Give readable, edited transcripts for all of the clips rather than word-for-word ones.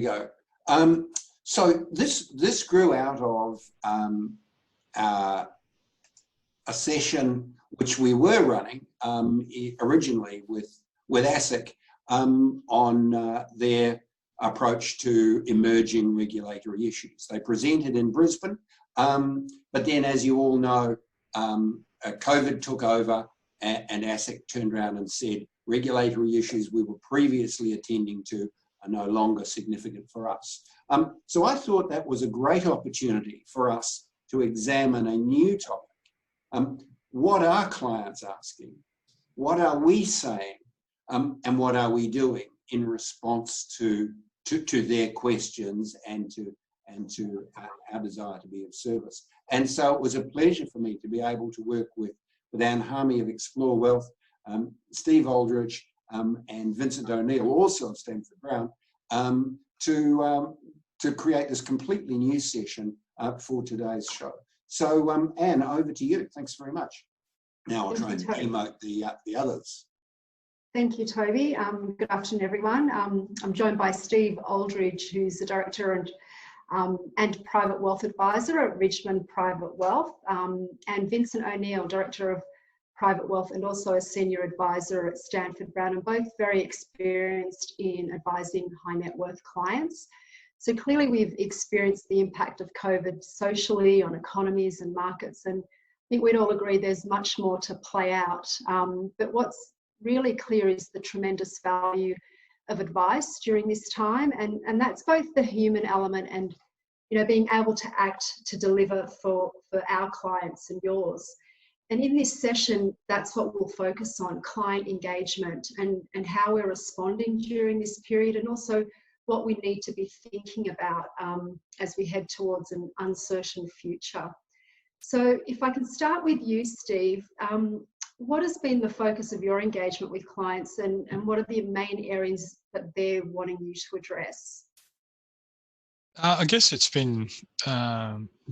go. So this grew out of a session which we were running originally with ASIC on their approach to emerging regulatory issues. They presented in Brisbane, but then, as you all know, COVID took over, and ASIC turned around and said regulatory issues we were previously attending to are no longer significant for us. So I thought that was a great opportunity for us to examine a new topic. What are clients asking? What are we saying? And what are we doing in response to their questions and to our desire to be of service? And so it was a pleasure for me to be able to work with Hamieh of Xplore Wealth, Steve Aldridge, and Vincent O'Neill, also of Stanford Brown, to create this completely new session for today's show. So, Anne, over to you. Thanks very much. Now I'll try and emote the others. Thank you, Toby. Good afternoon, everyone. I'm joined by Steve Aldridge, who's the Director and Private Wealth Advisor at Ridgeman Private Wealth, and Vincent O'Neill, Director of Private Wealth and also a Senior Advisor at Stanford Brown, and both very experienced in advising high net worth clients. So clearly we've experienced the impact of COVID socially on economies and markets, and I think we'd all agree there's much more to play out. But what's really clear is the tremendous value of advice during this time, and that's both the human element and, you know, being able to act to deliver for our clients and yours. And in this session, that's what we'll focus on: client engagement and how we're responding during this period, and also what we need to be thinking about as we head towards an uncertain future. So if I can start with you, Steve, what has been the focus of your engagement with clients, and what are the main areas that they're wanting you to address? I guess it's been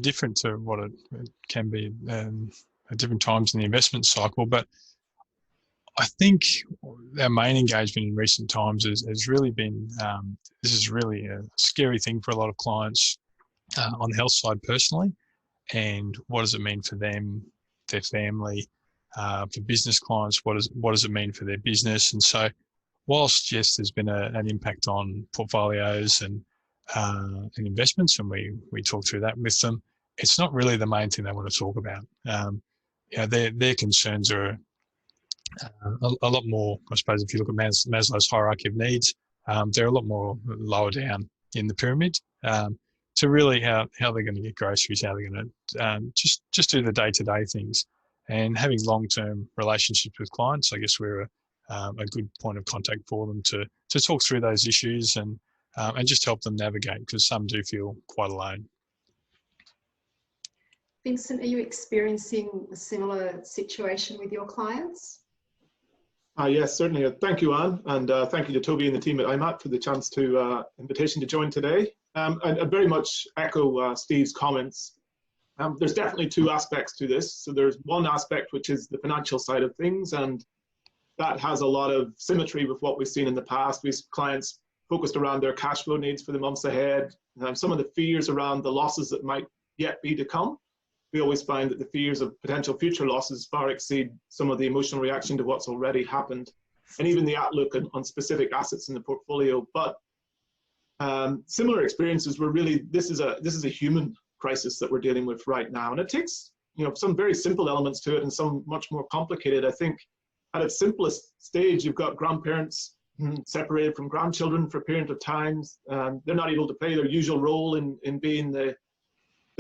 different to what it can be at different times in the investment cycle, but I think our main engagement in recent times has really been, this is really a scary thing for a lot of clients on the health side personally, and what does it mean for them, their family, for business clients, what does it mean for their business? And so whilst, yes, there's been an impact on portfolios and investments, and we talk through that with them, it's not really the main thing they want to talk about. You know, their concerns are a lot more, I suppose, if you look at Maslow's hierarchy of needs, they're a lot more lower down in the pyramid, to really how they're going to get groceries, how they're going to just do the day-to-day things. And having long-term relationships with clients, I guess we're a good point of contact for them to talk through those issues and just help them navigate, because some do feel quite alone. Vincent, are you experiencing a similar situation with your clients? Yes, certainly. Thank you, Anne, and thank you to Toby and the team at IMAT for the chance to invitation to join today. I very much echo Steve's comments. There's definitely two aspects to this. So there's one aspect which is the financial side of things, and that has a lot of symmetry with what we've seen in the past. We've clients focused around their cash flow needs for the months ahead, some of the fears around the losses that might yet be to come. We always find that the fears of potential future losses far exceed some of the emotional reaction to what's already happened, and even the outlook on specific assets in the portfolio. But similar experiences were really, this is a human crisis that we're dealing with right now, and it takes, you know, some very simple elements to it and some much more complicated. I think at its simplest stage, you've got grandparents separated from grandchildren for a period of time. They're not able to play their usual role in being the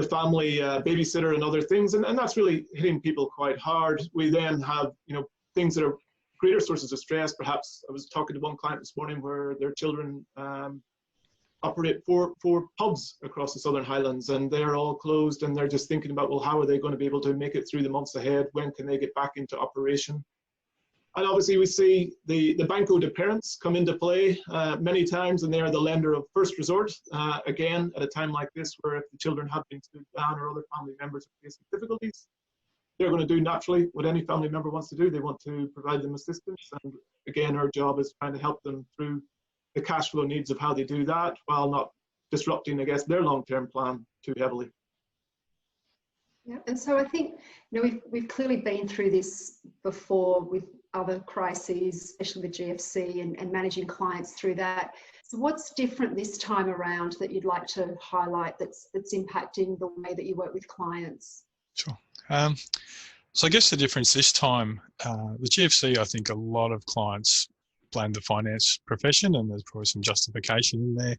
family babysitter and other things, and that's really hitting people quite hard. We then have, you know, things that are greater sources of stress. Perhaps I was talking to one client this morning where their children operate four pubs across the Southern Highlands, and they're all closed, and they're just thinking about, well, how are they going to be able to make it through the months ahead? When can they get back into operation? And obviously we see the banco de parents come into play many times, and they are the lender of first resort. Again, at a time like this, where if the children have been stood down or other family members are facing difficulties, they're going to do naturally what any family member wants to do. They want to provide them assistance. And again, our job is trying to help them through the cash flow needs of how they do that while not disrupting, I guess, their long-term plan too heavily. Yeah, and so I think, we've clearly been through this before with other crises, especially the GFC, and managing clients through that. So what's different this time around that you'd like to highlight that's impacting the way that you work with clients? Sure. So I guess the difference this time, the GFC, I think a lot of clients blame the finance profession, and there's probably some justification in there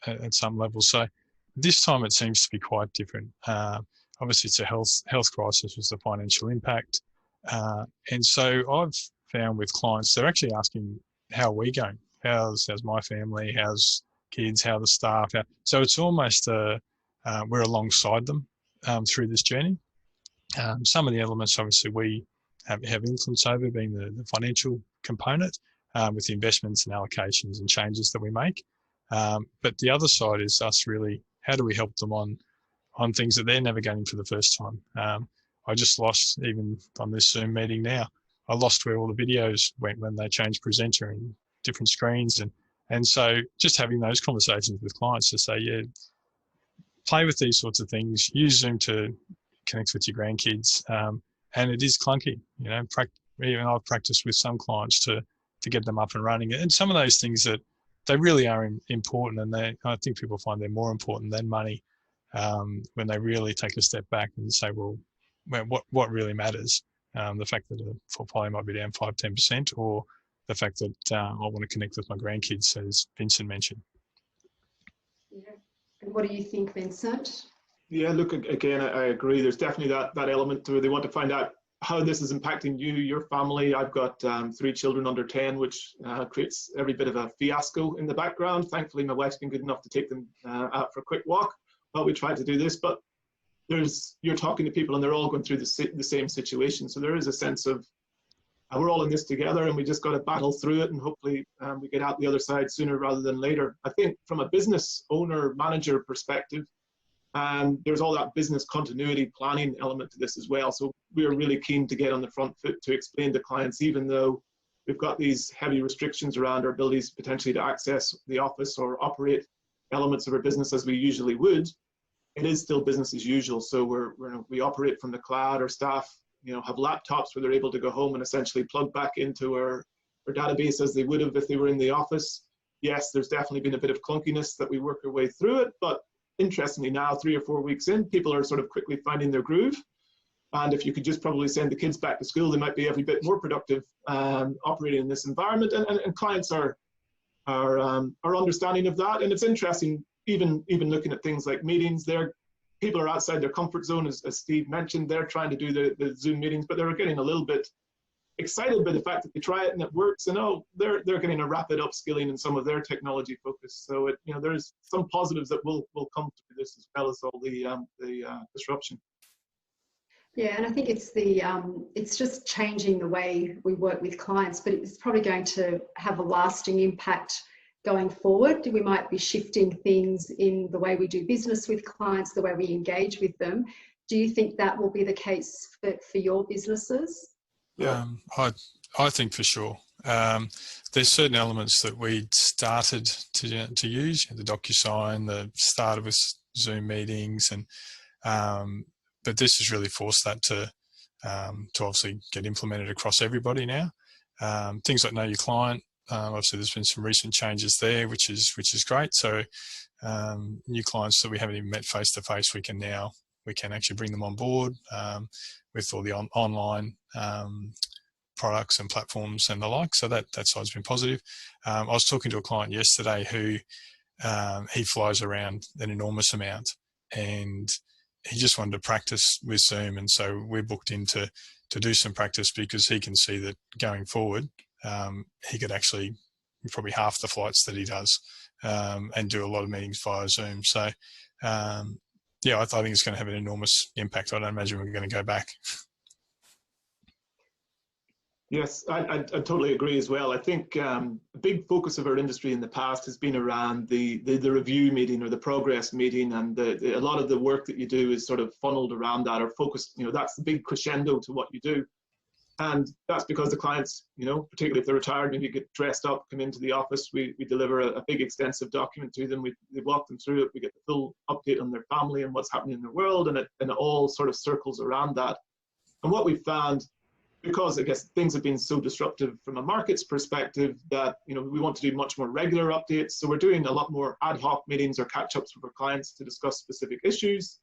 at some level. So this time it seems to be quite different. Obviously, it's a health crisis with the financial impact. And so I've found with clients, they're actually asking, how are we going? How's my family? How's kids? How the staff? So it's almost we're alongside them through this journey. Some of the elements, obviously, we have influence over, being the financial component with the investments and allocations and changes that we make. But the other side is us really, how do we help them on things that they're navigating for the first time? I just lost, even on this Zoom meeting now, I lost where all the videos went when they changed presenter and different screens. And so just having those conversations with clients to say, yeah, play with these sorts of things, use Zoom to connect with your grandkids. And it is clunky, even I've practiced with some clients to get them up and running. And some of those things that they really are important, and I think people find they're more important than money when they really take a step back and say, well, what really matters? The fact that a portfolio might be down 5-10%, or the fact that I want to connect with my grandkids, as Vincent mentioned. Yeah. And what do you think, Vincent? Yeah, look, again, I agree. There's definitely that element to it. They want to find out how this is impacting you, your family. I've got 3 children under 10, which creates every bit of a fiasco in the background. Thankfully, my wife's been good enough to take them out for a quick walk while we try to do this. But you're talking to people and they're all going through the same situation. So there is a sense of we're all in this together, and we just got to battle through it, and hopefully we get out the other side sooner rather than later. I think from a business owner manager perspective, there's all that business continuity planning element to this as well. So we're really keen to get on the front foot to explain to clients, even though we've got these heavy restrictions around our abilities potentially to access the office or operate elements of our business as we usually would, it is still business as usual. So we operate from the cloud. Our staff, have laptops where they're able to go home and essentially plug back into our database as they would have if they were in the office. Yes, there's definitely been a bit of clunkiness that we work our way through it, but interestingly now, 3 or 4 weeks in, people are sort of quickly finding their groove. And if you could just probably send the kids back to school, they might be every bit more productive operating in this environment. And clients are understanding of that. And it's interesting, even looking at things like meetings, people are outside their comfort zone, as Steve mentioned. They're trying to do the Zoom meetings, but they're getting a little bit excited by the fact that they try it and it works, and they're getting a rapid upskilling in some of their technology focus. So there's some positives that will come through this, as well as all the disruption. Yeah, and I think it's just changing the way we work with clients, but it's probably going to have a lasting impact going forward. We might be shifting things in the way we do business with clients, the way we engage with them. Do you think that will be the case for your businesses? Yeah, I think for sure. There's certain elements that we started to use, the DocuSign, the started with Zoom meetings, and but this has really forced that to obviously get implemented across everybody now. Things like Know Your Client. Obviously, there's been some recent changes there, which is great. So new clients that we haven't even met face to face, we can actually bring them on board with all the online products and platforms and the like. So that side's been positive. I was talking to a client yesterday who he flies around an enormous amount, and he just wanted to practice with Zoom. And so we're booked in to do some practice, because he can see that going forward, he could actually probably half the flights that he does and do a lot of meetings via Zoom. So yeah, I think it's going to have an enormous impact. I don't imagine we're going to go back. Yes, I totally agree as well. I think a big focus of our industry in the past has been around the review meeting or the progress meeting, and a lot of the work that you do is sort of funneled around that or focused. That's the big crescendo to what you do. And that's because the clients, particularly if they're retired, maybe get dressed up, come into the office, we deliver a big extensive document to them, we walk them through it, we get the full update on their family and what's happening in their world, and it all sort of circles around that. And what we found, because I guess things have been so disruptive from a market's perspective, that we want to do much more regular updates. So we're doing a lot more ad hoc meetings or catch-ups with our clients to discuss specific issues.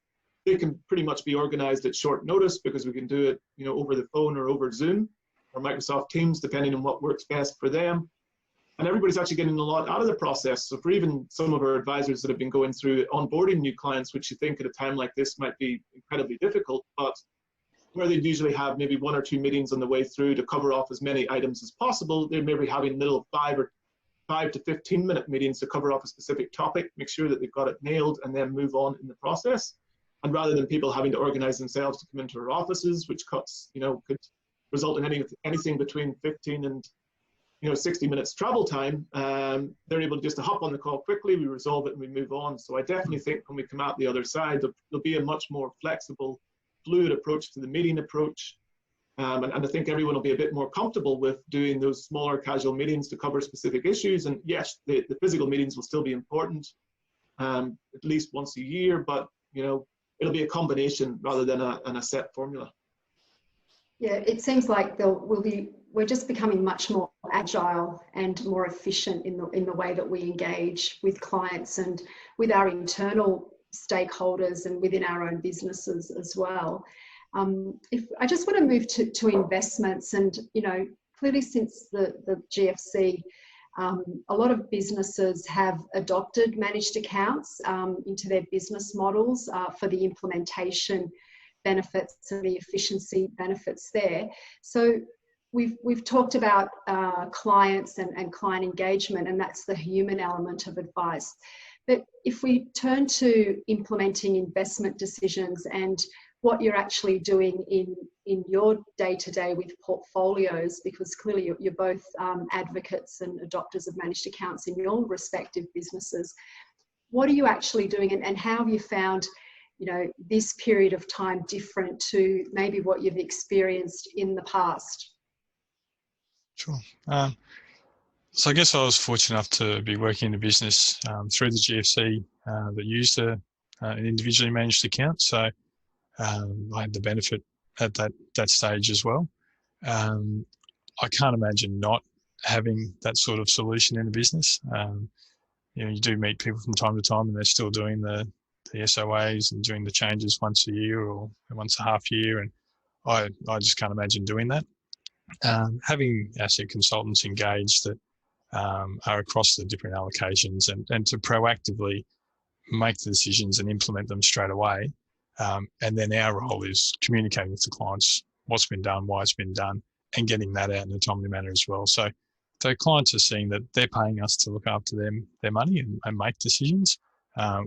They can pretty much be organized at short notice because we can do it, over the phone or over Zoom or Microsoft Teams, depending on what works best for them. And everybody's actually getting a lot out of the process. So for even some of our advisors that have been going through onboarding new clients, which you think at a time like this might be incredibly difficult, but where they'd usually have maybe 1 or 2 meetings on the way through to cover off as many items as possible, they're maybe having little 5 to 15-minute meetings to cover off a specific topic, make sure that they've got it nailed, and then move on in the process. And rather than people having to organize themselves to come into our offices, which could result in anything between 15 and 60 minutes travel time, they're able to just hop on the call quickly, we resolve it, and we move on. So I definitely think when we come out the other side, there'll be a much more flexible, fluid approach to the meeting approach. And I think everyone will be a bit more comfortable with doing those smaller casual meetings to cover specific issues. And yes, the physical meetings will still be important, at least once a year, but it'll be a combination rather than a set formula. Yeah, it seems like we're just becoming much more agile and more efficient in the way that we engage with clients and with our internal stakeholders and within our own businesses as well. If I just want to move to investments, and clearly since the GFC, a lot of businesses have adopted managed accounts into their business models for the implementation benefits and the efficiency benefits there. So we've talked about clients and client engagement, and that's the human element of advice. But if we turn to implementing investment decisions and what you're actually doing in your day-to-day with portfolios, because clearly you're both advocates and adopters of managed accounts in your respective businesses, what are you actually doing, and how have you found this period of time different to maybe what you've experienced in the past? Sure. So I guess I was fortunate enough to be working in a business through the GFC that used an individually managed account. So I had the benefit at that stage as well. I can't imagine not having that sort of solution in a business. You do meet people from time to time, and they're still doing the SOAs and doing the changes once a year or once a half year, and I just can't imagine doing that. Having asset consultants engaged that are across the different allocations and to proactively make the decisions and implement them straight away. And then our role is communicating with the clients what's been done, why it's been done, and getting that out in a timely manner as well. So clients are seeing that they're paying us to look after their money and make decisions.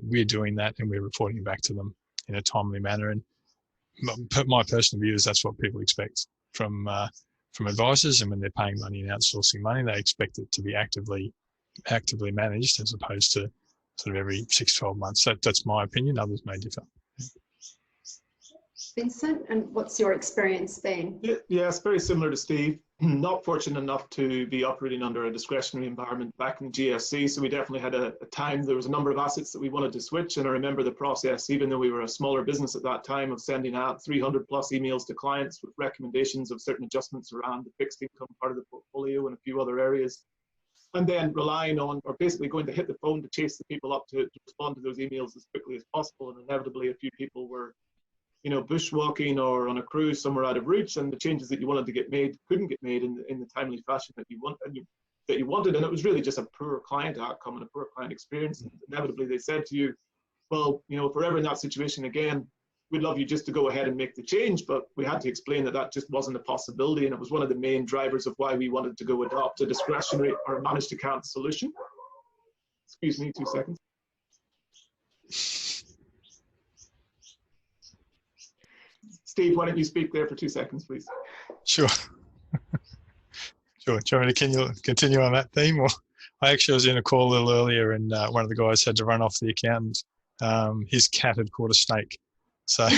We're doing that, and we're reporting back to them in a timely manner. And my personal view is that's what people expect from advisors. And when they're paying money and outsourcing money, they expect it to be actively managed as opposed to sort of every 6-12 months. That's my opinion. Others may differ. Vincent, and what's your experience been? Yeah, it's very similar to Steve. Not fortunate enough to be operating under a discretionary environment back in GFC, so we definitely had a time, there was a number of assets that we wanted to switch, and I remember the process, even though we were a smaller business at that time, of sending out 300 plus emails to clients with recommendations of certain adjustments around the fixed income part of the portfolio and a few other areas. And then relying on, or basically going to hit the phone to chase the people up to respond to those emails as quickly as possible. And inevitably a few people were bushwalking or on a cruise somewhere out of reach, and the changes that you wanted to get made couldn't get made in the timely fashion that you wanted, and it was really just a poor client outcome and a poor client experience. And inevitably they said to you, well, if we're ever in that situation again, we'd love you just to go ahead and make the change. But we had to explain that just wasn't a possibility, and it was one of the main drivers of why we wanted to go adopt a discretionary or managed account solution. Excuse me 2 seconds. Steve, why don't you speak there for 2 seconds, please? Sure. Sure. Do you want me to continue on that theme? Or I actually was in a call a little earlier, and one of the guys had to run off the accountant. His cat had caught a snake. So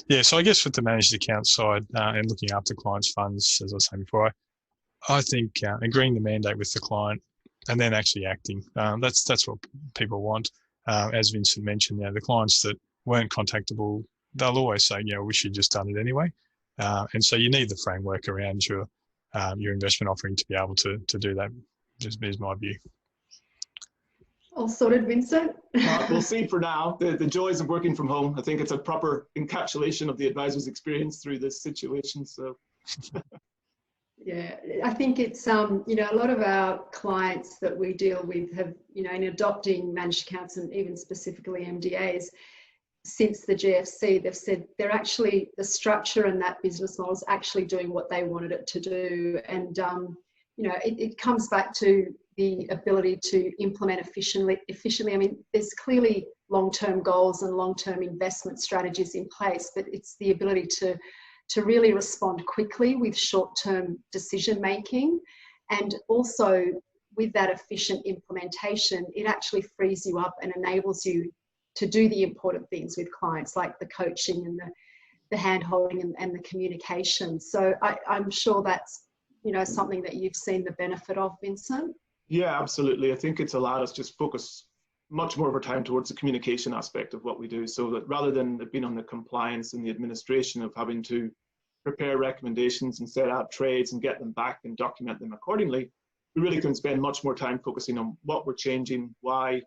Yeah, so I guess with the managed account side and looking after clients' funds, as I was saying before, I think agreeing the mandate with the client and then actually acting, that's what people want. As Vincent mentioned, the clients that weren't contactable, they'll always say, we should just done it anyway. And so you need the framework around your investment offering to be able to do that, just is my view. All sorted, Vincent? We'll see for now. The joys of working from home. I think it's a proper encapsulation of the advisor's experience through this situation. So. Yeah, I think it's, a lot of our clients that we deal with have, in adopting managed accounts and even specifically MDAs, since the GFC, they've said they're actually, the structure and that business model is actually doing what they wanted it to do. And, it comes back to the ability to implement efficiently. I mean, there's clearly long-term goals and long-term investment strategies in place, but it's the ability to really respond quickly with short-term decision-making. And also with that efficient implementation, it actually frees you up and enables you to do the important things with clients, like the coaching and the hand-holding and the communication. So I'm sure that's, something that you've seen the benefit of, Vincent. Yeah, absolutely. I think it's allowed us just focus much more of our time towards the communication aspect of what we do, so that rather than it being on the compliance and the administration of having to prepare recommendations and set out trades and get them back and document them accordingly, we really can spend much more time focusing on what we're changing, why,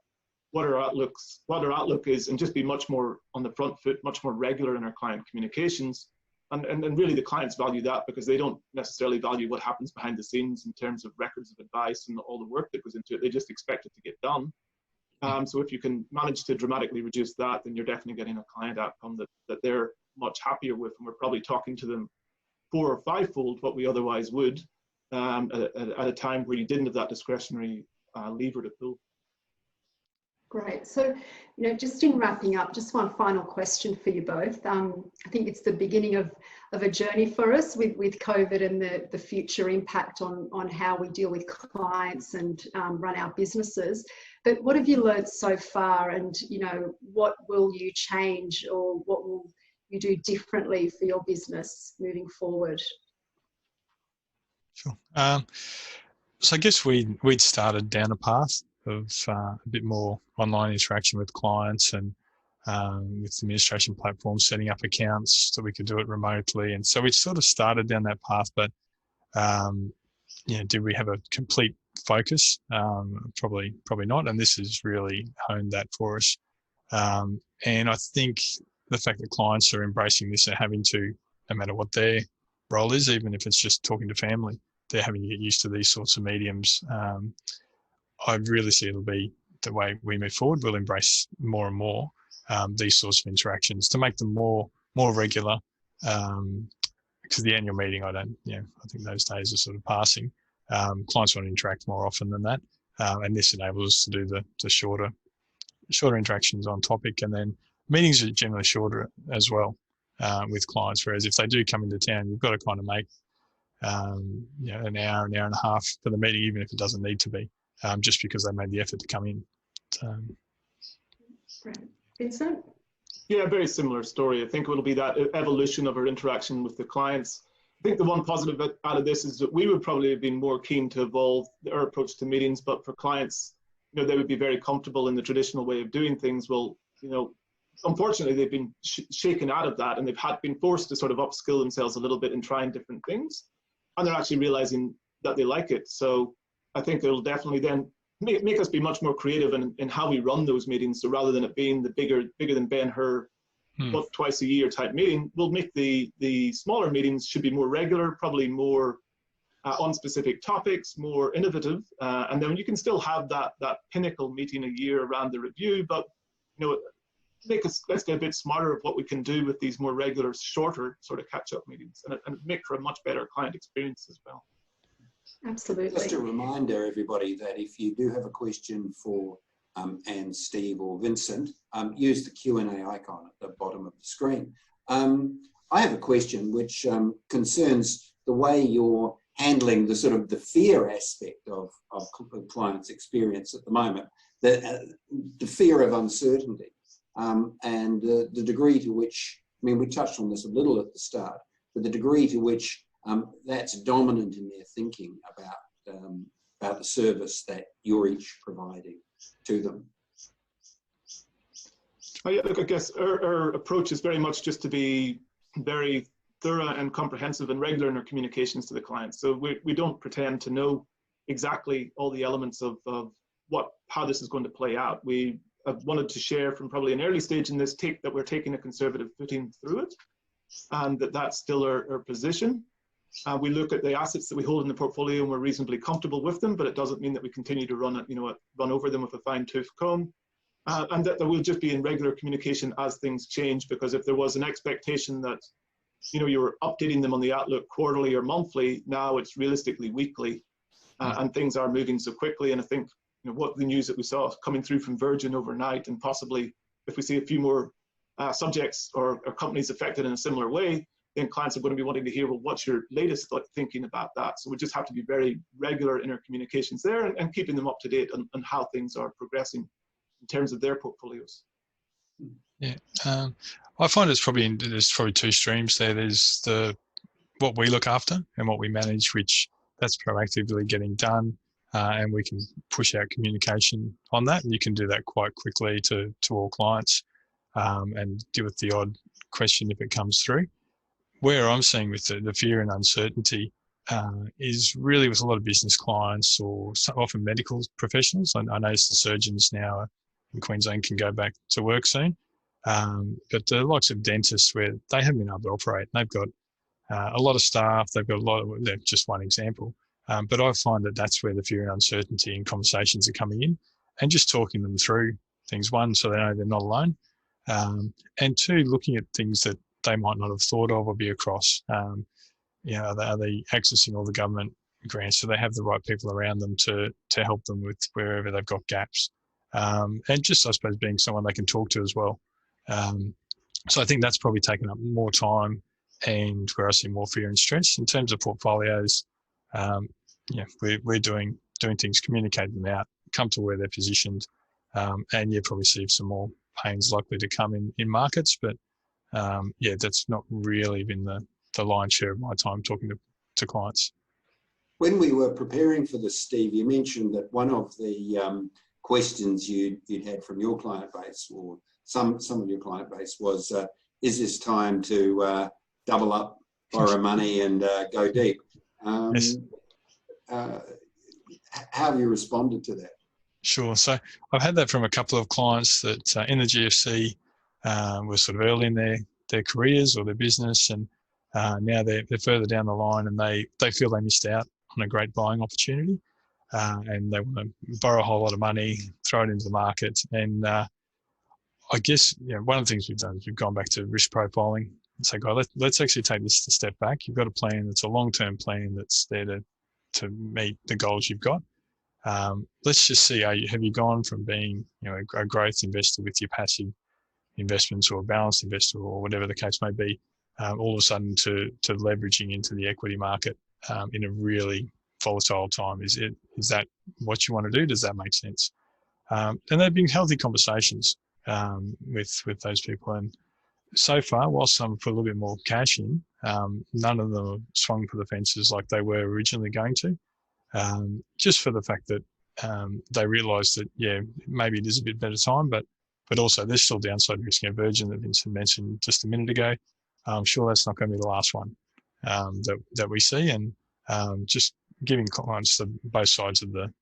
what our outlook is, and just be much more on the front foot, much more regular in our client communications. And really the clients value that, because they don't necessarily value what happens behind the scenes in terms of records of advice and all the work that goes into it. They just expect it to get done. So if you can manage to dramatically reduce that, then you're definitely getting a client outcome that they're much happier with, and we're probably talking to them 4 or 5-fold what we otherwise would at a time where you didn't have that discretionary lever to pull. Great. So, just in wrapping up, just one final question for you both. I think it's the beginning of a journey for us with COVID and the future impact on how we deal with clients and run our businesses. But what have you learned so far, and, what will you change, or what will you do differently for your business moving forward? Sure. So I guess we'd started down a path of a bit more online interaction with clients and with administration platforms, setting up accounts so we could do it remotely. And so we sort of started down that path, but did we have a complete focus? Probably not. And this has really honed that for us. And I think the fact that clients are embracing this and having to, no matter what their role is, even if it's just talking to family, they're having to get used to these sorts of mediums. I really see it'll be the way we move forward. We'll embrace more and more these sorts of interactions to make them more regular. Because the annual meeting, I think those days are sort of passing. Clients want to interact more often than that, and this enables us to do the shorter interactions on topic, and then meetings are generally shorter as well with clients. Whereas if they do come into town, you've got to kind of make an hour and a half for the meeting, even if it doesn't need to be. Just because they made the effort to come in. Right. Vincent? Yeah, very similar story. I think it will be that evolution of our interaction with the clients. I think the one positive out of this is that we would probably have been more keen to evolve our approach to meetings, but for clients, they would be very comfortable in the traditional way of doing things. Well, unfortunately, they've been shaken out of that, and they've been forced to sort of upskill themselves a little bit in trying different things, and they're actually realizing that they like it. So I think it'll definitely then make us be much more creative in how we run those meetings. So rather than it being the bigger than Ben-Hur, twice a year type meeting, we'll make the smaller meetings should be more regular, probably more on specific topics, more innovative, and then you can still have that pinnacle meeting a year around the review. But let's get a bit smarter of what we can do with these more regular, shorter sort of catch-up meetings, and make for a much better client experience as well. Absolutely. Just a reminder, everybody, that if you do have a question for Anne, Steve, or Vincent, use the Q&A icon at the bottom of the screen. I have a question which concerns the way you're handling the sort of the fear aspect of clients' experience at the moment, the fear of uncertainty, and the degree to which mean, we touched on this a little at the start, but the degree to which that's dominant in their thinking about the service that you're each providing to them. Oh, yeah, look, I guess our approach is very much just to be very thorough and comprehensive and regular in our communications to the clients. So we don't pretend to know exactly all the elements of how this is going to play out. We have wanted to share from probably an early stage in this that we're taking a conservative footing through it, and that's still our position. We look at the assets that we hold in the portfolio and we're reasonably comfortable with them, but it doesn't mean that we continue to run over them with a fine-tooth comb. And that we'll just be in regular communication as things change, because if there was an expectation that you were updating them on the outlook quarterly or monthly, now it's realistically weekly, and things are moving so quickly. And I think what the news that we saw coming through from Virgin overnight, and possibly if we see a few more subjects or companies affected in a similar way, then clients are going to be wanting to hear, well, what's your latest thinking about that? So we just have to be very regular in our communications there, and keeping them up to date on how things are progressing in terms of their portfolios. Yeah, I find there's probably two streams there. There's what we look after and what we manage, which that's proactively getting done, and we can push out communication on that. And you can do that quite quickly to all clients, and deal with the odd question if it comes through. Where I'm seeing with the fear and uncertainty is really with a lot of business clients or often medical professionals. I notice the surgeons now in Queensland can go back to work soon. But the likes of dentists, where they haven't been able to operate, they've got a lot of staff, they've got they're just one example. But I find that that's where the fear and uncertainty and conversations are coming in, and just talking them through things. One, so they know they're not alone. And two, looking at things that they might not have thought of or be across. Are they accessing all the government grants? So they have the right people around them to help them with wherever they've got gaps. And just, I suppose, being someone they can talk to as well. So I think that's probably taken up more time, and where I see more fear and stress. In terms of portfolios, we're doing things, communicating them out, come to where they're positioned, and you probably see some more pains likely to come in markets. But that's not really been the lion's share of my time talking to clients. When we were preparing for this, Steve, you mentioned that one of the questions you'd had from your client base, or some of your client base, was, is this time to double up, borrow money, and go deep? Yes. How have you responded to that? Sure. So I've had that from a couple of clients that in the GFC were sort of early in their careers or their business, and now they're further down the line, and they feel they missed out on a great buying opportunity, and they want to borrow a whole lot of money, throw it into the market. And I guess one of the things we've done is we've gone back to risk profiling and say, God, let's actually take this a step back. You've got a plan that's a long-term plan that's there to meet the goals you've got. Let's just see, have you gone from being a growth investor with your passive investments, or a balanced investor, or whatever the case may be, all of a sudden to leveraging into the equity market in a really volatile time? Is that what you want to do? Does that make sense? And they've been healthy conversations with those people. And so far, whilst some put a little bit more cash in, none of them have swung for the fences like they were originally going to, just for the fact that they realised that, maybe it is a bit better time, but also there's still downside risk. Virgin that Vincent mentioned just a minute ago, I'm sure that's not going to be the last one that we see, and just giving clients both sides of the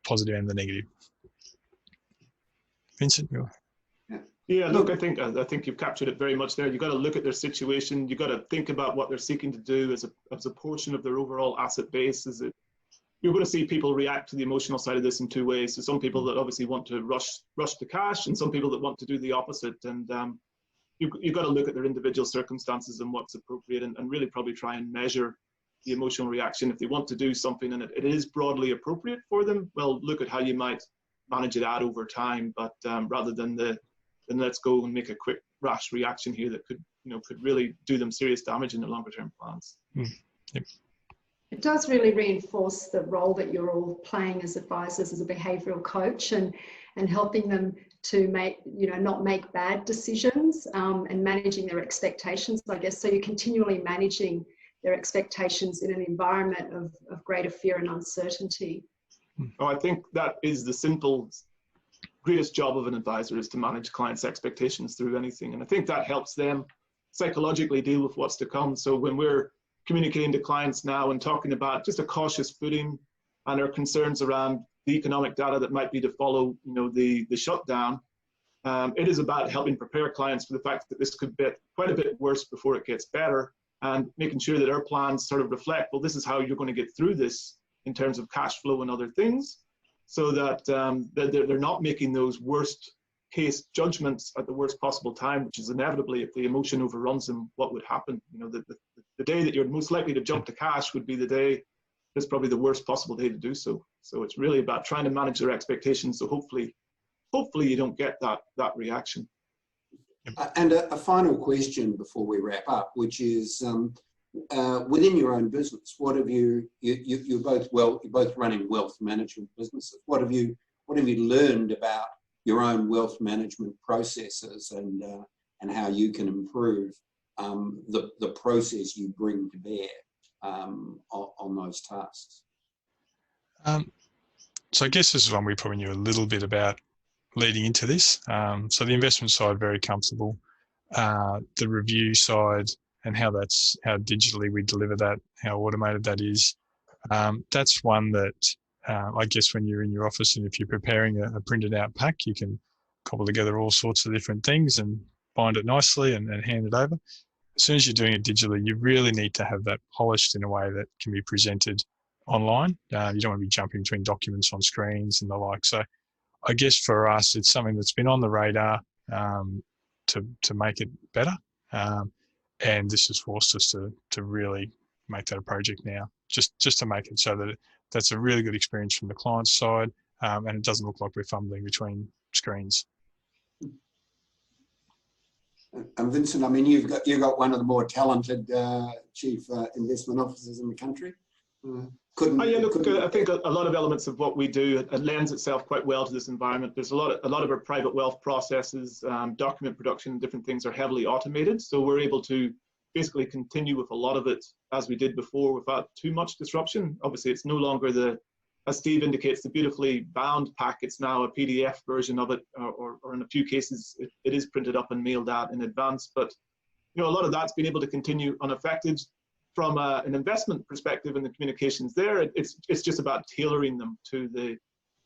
positive and the negative. Vincent, you're... Yeah, look, I think you've captured it very much there. You've got to look at their situation. You've got to think about what they're seeking to do as a portion of their overall asset base. You're going to see people react to the emotional side of this in two ways. So some people that obviously want to rush the cash, and some people that want to do the opposite. And you've got to look at their individual circumstances and what's appropriate, and really probably try and measure the emotional reaction. If they want to do something and it is broadly appropriate for them, well, look at how you might manage it out over time. But rather than let's go and make a quick rash reaction here that could really do them serious damage in their longer term plans. Yep. It does really reinforce the role that you're all playing as advisors, as a behavioural coach, and helping them to make, not make bad decisions, and managing their expectations, I guess. So you're continually managing their expectations in an environment of greater fear and uncertainty. Oh, I think that is the simple, greatest job of an advisor, is to manage clients' expectations through anything. And I think that helps them psychologically deal with what's to come. So when we're communicating to clients now and talking about just a cautious footing and our concerns around the economic data that might be to follow, the shutdown, it is about helping prepare clients for the fact that this could get quite a bit worse before it gets better, and making sure that our plans sort of reflect, well, this is how you're going to get through this in terms of cash flow and other things, so that they're not making those worst case judgments at the worst possible time, which is inevitably, if the emotion overruns them, what would happen. The day that you're most likely to jump to cash would be the day that's probably the worst possible day to do so. So it's really about trying to manage their expectations, so hopefully you don't get that reaction. And a final question before we wrap up, which is within your own business, what have you're both running wealth management businesses. What have you learned about your own wealth management processes, and how you can improve the process you bring to bear on those tasks? So I guess this is one we probably knew a little bit about leading into this. So the investment side, very comfortable. The review side and how digitally we deliver that, how automated that is. That's one that I guess when you're in your office and if you're preparing a printed out pack, you can cobble together all sorts of different things and bind it nicely and hand it over. As soon as you're doing it digitally, you really need to have that polished in a way that can be presented online. You don't want to be jumping between documents on screens and the like. So I guess for us, it's something that's been on the radar to make it better. And this has forced us to really make that a project now, just to make it so that that's a really good experience from the client side, and it doesn't look like we're fumbling between screens. And Vincent, I mean, you've got one of the more talented chief investment officers in the country. I think a lot of elements of what we do, it lends itself quite well to this environment. There's a lot of our private wealth processes, document production, different things are heavily automated. So we're able to basically continue with a lot of it as we did before without too much disruption. Obviously, it's no longer as Steve indicates, the beautifully bound pack. It's now a PDF version of it, or in a few cases, it is printed up and mailed out in advance. But a lot of that's been able to continue unaffected. From an investment perspective and the communications there, it's just about tailoring them to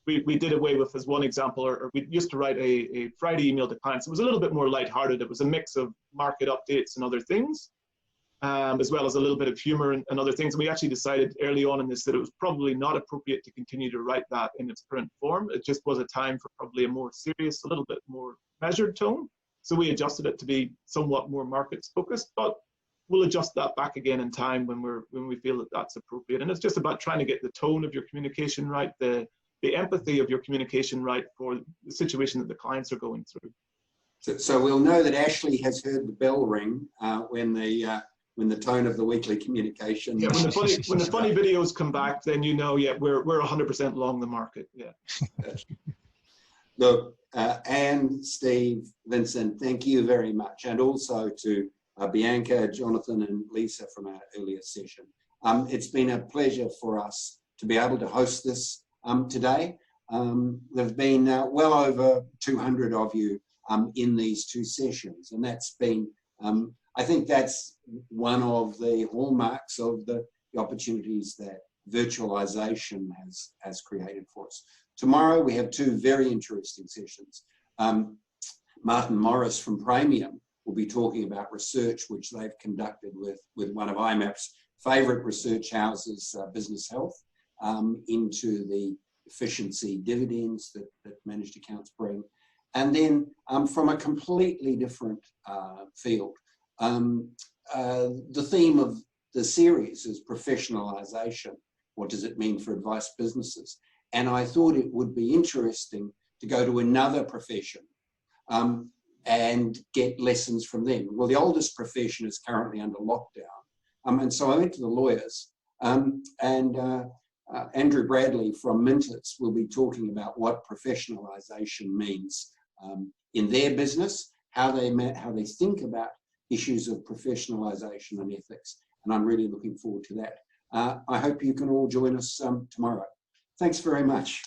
we did away with, as one example, or we used to write a Friday email to clients. It was a little bit more lighthearted. It was a mix of market updates and other things, as well as a little bit of humor and other things. And we actually decided early on in this that it was probably not appropriate to continue to write that in its current form. It just was a time for probably a more serious, a little bit more measured tone. So we adjusted it to be somewhat more markets focused, but we'll adjust that back again in time when we feel that that's appropriate. And it's just about trying to get the tone of your communication right, the empathy of your communication right for the situation that the clients are going through. So we'll know that Ashley has heard the bell ring when the tone of the weekly communication. Yeah, when the funny videos come back, then we're 100% along the market. Yeah. Look, Anne, Steve, Vincent, thank you very much, and also to Bianca, Jonathan, and Lisa from our earlier session. It's been a pleasure for us to be able to host this today. There've been well over 200 of you in these two sessions, and that's been, I think that's one of the hallmarks of the opportunities that virtualization has created for us. Tomorrow we have two very interesting sessions. Martin Morris from Praemium will be talking about research which they've conducted with one of IMAP's favourite research houses, Business Health, into the efficiency dividends that managed accounts bring. And then from a completely different field, the theme of the series is professionalisation. What does it mean for advice businesses? And I thought it would be interesting to go to another profession and get lessons from them. Well, the oldest profession is currently under lockdown. And so I went to the lawyers Andrew Bradley from Minters will be talking about what professionalisation means in their business, how they think about issues of professionalisation and ethics. And I'm really looking forward to that. I hope you can all join us tomorrow. Thanks very much.